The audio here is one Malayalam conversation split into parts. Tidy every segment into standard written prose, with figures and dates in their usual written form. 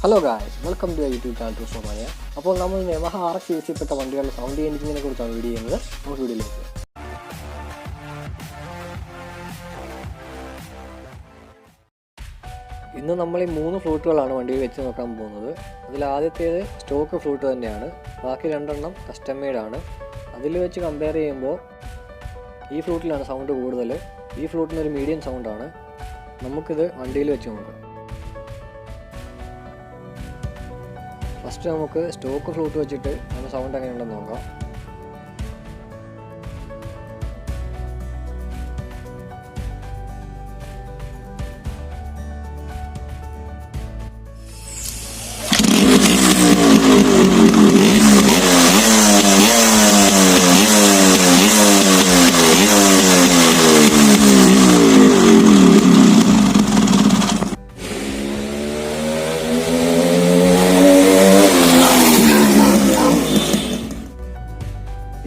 Hello guys, welcome to the YouTube channel twostroke. അപ്പോൾ നമ്മൾ Yamaha Rx100 പെട്ട വണ്ടികളുടെ സൗണ്ട് എഞ്ചിനെ കുറിച്ചാണ് വീഡിയോ ചെയ്യുന്നത്. നമുക്ക് വീഡിയോയിലേക്ക് പോകാം. ഇന്ന് നമ്മൾ ഈ 3 ഫ്ലൂട്ടുകളാണ് വണ്ടിയിൽ വെച്ച് നോക്കാൻ പോകുന്നത്. അതിൽ ആദ്യത്തേത് സ്റ്റോക്ക് ഫ്ലൂട്ട് തന്നെയാണ്. ബാക്കി രണ്ടെണ്ണം കസ്റ്റം മെയ്ഡ് ആണ്. അതിൽ വെച്ച് കമ്പയർ ചെയ്യുമ്പോൾ ഈ ഫ്ലൂട്ടിലാണ് സൗണ്ട് കൂടുതൽ. ഈ ഫ്ലൂട്ടിന് ഒരു മീഡിയം സൗണ്ടാണ്. നമുക്കിത് വണ്ടിയിൽ വെച്ച് നോക്കാം. ഫസ്റ്റ് നമുക്ക് സ്റ്റോക്ക് ഫ്ലൂട്ട് വെച്ചിട്ട് അതിൻ്റെ സൗണ്ട് എങ്ങനെയുണ്ടെന്ന് നോക്കാം.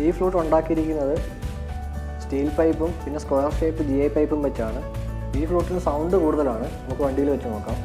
ഈ ഫ്ലൂട്ട് ഉണ്ടാക്കിയിരിക്കുന്നത് സ്റ്റീൽ പൈപ്പും പിന്നെ സ്ക്വയർ ഷേപ്പ് GI പൈപ്പും വെച്ചാണ്. ഈ ഫ്ലൂട്ടിന് സൗണ്ട് കൂടുതലാണ്. നമുക്ക് വണ്ടിയിൽ വെച്ച് നോക്കാം.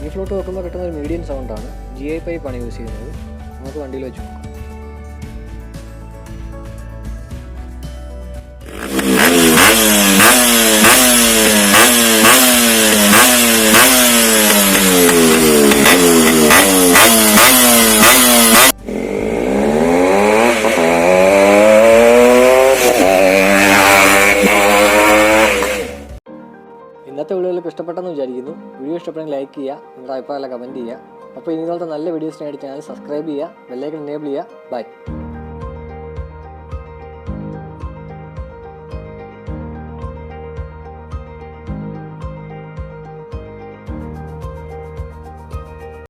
ഈ ഫ്ലൂട്ട് വെക്കുമ്പോൾ കിട്ടുന്ന ഒരു മീഡിയം സൗണ്ടാണ്. GI പൈപ്പാണ് യൂസ് ചെയ്യുന്നത്. നമുക്ക് വണ്ടിയിൽ വെച്ച് നോക്കാം. ഇന്നത്തെ വീഡിയോയിലേക്ക് ഇഷ്ടപ്പെട്ടെന്ന് വിചാരിക്കുന്നു. വീഡിയോ ഇഷ്ടപ്പെട്ടെങ്കിൽ ലൈക്ക് ചെയ്യുക, നിങ്ങളുടെ അഭിപ്രായമെല്ലാം കമൻറ്റ് ചെയ്യുക. അപ്പോൾ ഇതുപോലത്തെ നല്ല വീഡിയോസിനായിട്ട് ചാനൽ സബ്സ്ക്രൈബ് ചെയ്യുക, ബെല്ലൈക്കൺ എനേബിൾ ചെയ്യുക. ബൈ.